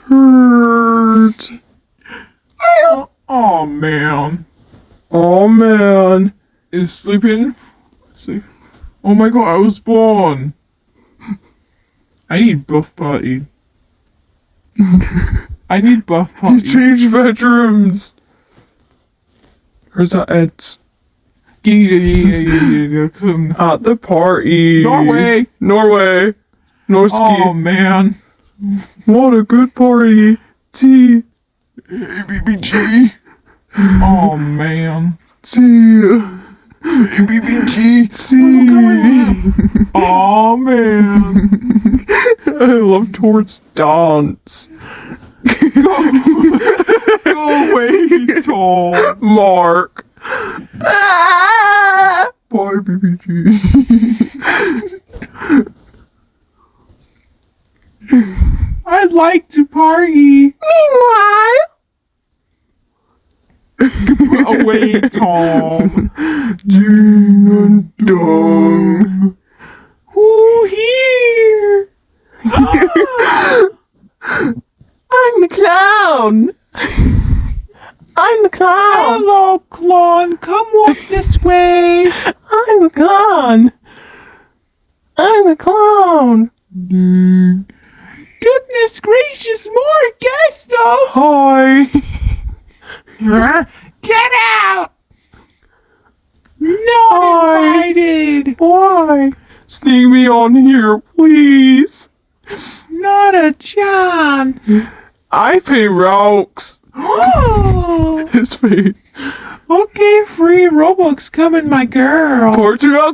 Hurt. Oh man. Oh man. Is sleeping? Sleep. Oh my god, I was born. I need buff party. I need buff party. Change bedrooms. Where's that Ed's? At At the party. Norway. Norski. Oh man. What a good party. Tea. BBG. Oh man. Tea. BBG. Tea. Oh man. I love Tort's dance. Go away, Tom. Mark. Bye, BBG. I'd like to party. Meanwhile. Away, Tom. Ding and dong. Who here? I'm the clown. I'm the clown. Hello, clown. Come walk this way. I'm the clown. I'm the clown. Goodness gracious, more guests. Hi. Get out. Not Hi. invited. Why? Sneak me on here, please. Not a chance. I pay rocks. Oh. His face. Okay, free Robux coming, my girl. Portugal.